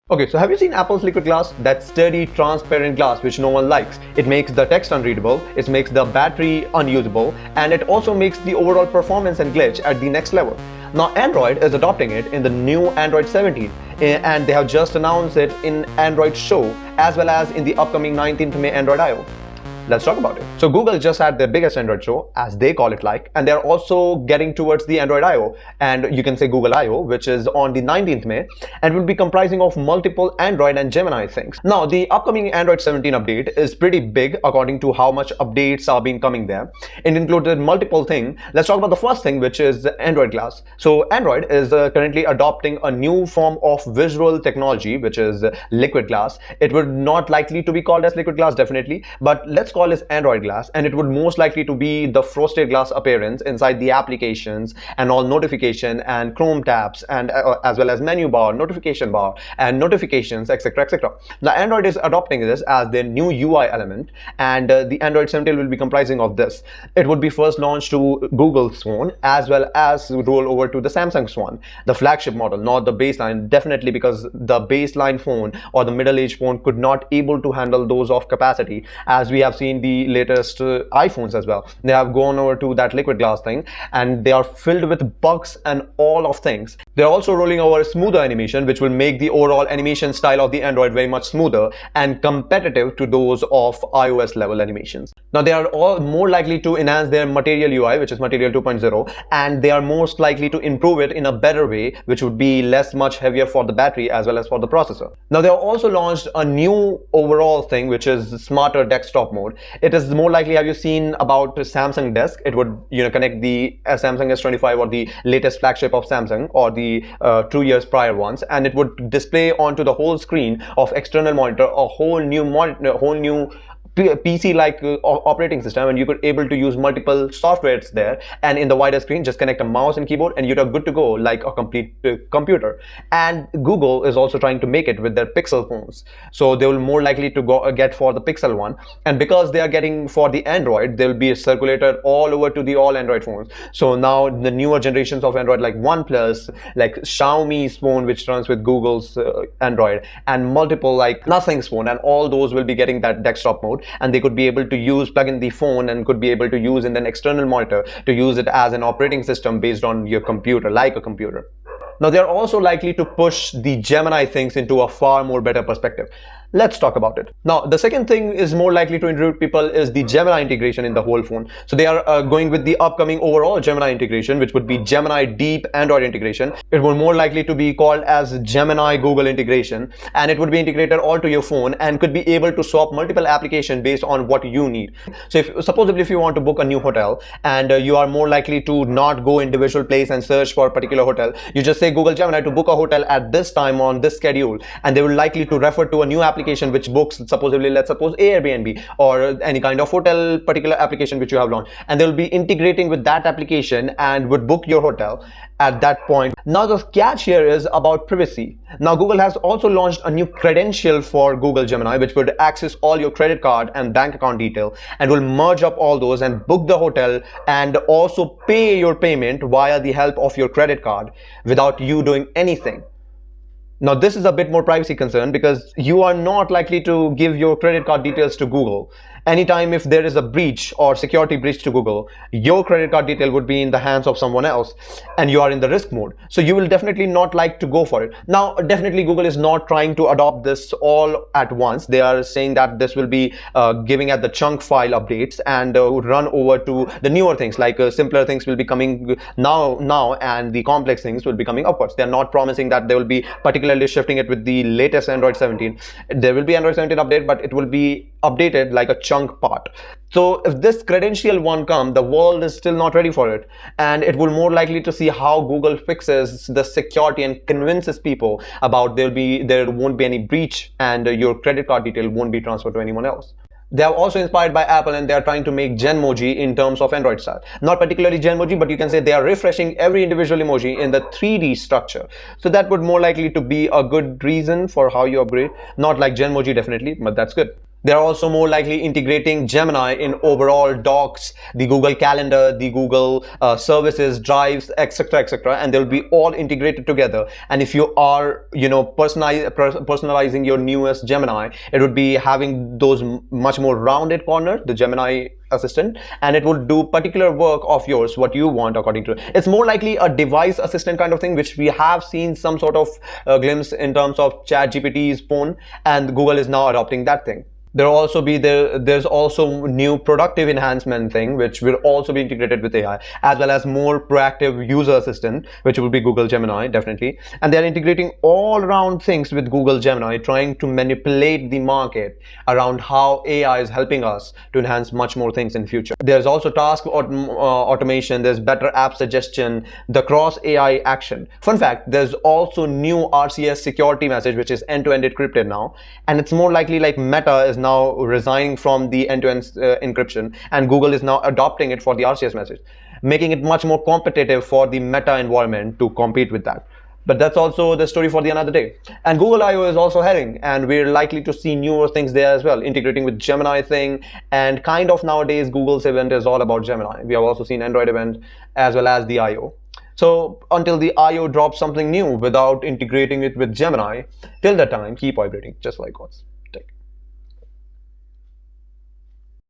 Okay, so have you seen Apple's liquid glass? That sturdy, transparent glass which no one likes. It makes the text unreadable, it makes the battery unusable, and it also makes the overall performance and glitch at the next level. Now, Android is adopting it in the new Android 17, and they have just announced it in Android Show as well as in the upcoming 19th May Android I/O. Let's talk about it. So Google just had their biggest Android show, as they call it like, and they're also getting towards the Android I/O, and you can say Google I/O, which is on the 19th May, and will be comprising of multiple Android and Gemini things. Now, the upcoming Android 17 update is pretty big according to how much updates are being coming there. It included multiple things. Let's talk about the first thing, which is Android Glass. So Android is currently adopting a new form of visual technology, which is liquid glass. It would not likely to be called as liquid glass, definitely, but let's call is Android glass, and it would most likely to be the frosted glass appearance inside the applications and all notification and Chrome tabs, and as well as menu bar, notification bar, and notifications, etc, etc. Now Android is adopting this as their new UI element, and the Android 17 will be comprising of this. It would be first launched to Google's phone as well as roll over to the Samsung's one, the flagship model, not the baseline, definitely, because the baseline phone or the middle-aged phone could not able to handle those of capacity, as we have seen the latest iPhones as well. They have gone over to that liquid glass thing, and they are filled with bugs and all of things. They're also rolling over smoother animation, which will make the overall animation style of the Android very much smoother and competitive to those of iOS level animations. Now they are all more likely to enhance their Material UI, which is Material 2.0, and they are most likely to improve it in a better way, which would be much heavier for the battery as well as for the processor. Now they have also launched a new overall thing, which is smarter desktop mode. It is more likely, have you seen about Samsung Desk? It would connect the Samsung S25 or the latest flagship of Samsung, or the 2 years prior ones, and it would display onto the whole screen of external monitor a whole new PC like operating system, and you could able to use multiple softwares there, and in the wider screen just connect a mouse and keyboard and you're good to go like a complete computer. And Google is also trying to make it with their Pixel phones, so they will more likely to go get for the Pixel one, and because they are getting for the Android, they will be circulated all over to the all Android phones. So now the newer generations of Android like OnePlus, like Xiaomi's phone which runs with Google's Android, and multiple like Nothing's phone, and all those will be getting that desktop mode, and they could be able to use plug in the phone and could be able to use in an external monitor to use it as an operating system based on your computer, like a computer. Now they are also likely to push the Gemini things into a far more better perspective. Let's talk about it. Now the second thing is more likely to introduce people is the Gemini integration in the whole phone. So they are going with the upcoming overall Gemini integration, which would be Gemini Deep Android integration. It will more likely to be called as Gemini Google integration, and it would be integrated all to your phone and could be able to swap multiple applications based on what you need. So supposedly if you want to book a new hotel, and you are more likely to not go individual place and search for a particular hotel, you just say Google Gemini to book a hotel at this time on this schedule, and they will likely to refer to a new application which books, supposedly, let's suppose Airbnb or any kind of hotel particular application which you have launched, and they will be integrating with that application and would book your hotel at that point. Now the catch here is about privacy. Now Google has also launched a new credential for Google Gemini, which would access all your credit card and bank account detail, and will merge up all those and book the hotel and also pay your payment via the help of your credit card without you doing anything. Now this is a bit more privacy concern, because you are not likely to give your credit card details to Google. Anytime if there is a breach or security breach to Google, your credit card detail would be in the hands of someone else, and you are in the risk mode. So you will definitely not like to go for it. Now definitely Google is not trying to adopt this all at once. They are saying that this will be giving at the chunk file updates and run over to the newer things, like simpler things will be coming now, and the complex things will be coming upwards. They are not promising that they will be particularly shifting it with the latest Android 17. There will be Android 17 update, but it will be updated like a chunk part. So if this credential one comes, the world is still not ready for it, and it will more likely to see how Google fixes the security and convinces people about there won't be any breach, and your credit card detail won't be transferred to anyone else. They are also inspired by Apple, and they are trying to make Genmoji in terms of Android style. Not particularly Genmoji, but you can say they are refreshing every individual emoji in the 3D structure. So that would more likely to be a good reason for how you upgrade. Not like Genmoji definitely, but that's good. They're also more likely integrating Gemini in overall docs, the Google Calendar, the Google services, drives, etc., etc., and they'll be all integrated together. And if you are, personalizing your newest Gemini, it would be having those much more rounded corners, the Gemini assistant, and it would do particular work of yours what you want according to it. It's more likely a device assistant kind of thing, which we have seen some sort of glimpse in terms of ChatGPT's phone, and Google is now adopting that thing. There's also new productive enhancement thing which will also be integrated with AI, as well as more proactive user assistant, which will be Google Gemini, definitely. And they're integrating all around things with Google Gemini, trying to manipulate the market around how AI is helping us to enhance much more things in the future. There's also automation, there's better app suggestion, the cross AI action. Fun fact, there's also new RCS security message which is end-to-end encrypted now, and it's more likely like Meta is now resigning from the end-to-end encryption, and Google is now adopting it for the RCS message, making it much more competitive for the Meta environment to compete with that. But that's also the story for the another day. And Google I/O is also heading, and we're likely to see newer things there as well, integrating with Gemini thing. And kind of nowadays, Google's event is all about Gemini. We have also seen Android event as well as the I/O. So until the I/O drops something new without integrating it with Gemini, till that time, keep vibrating just like us.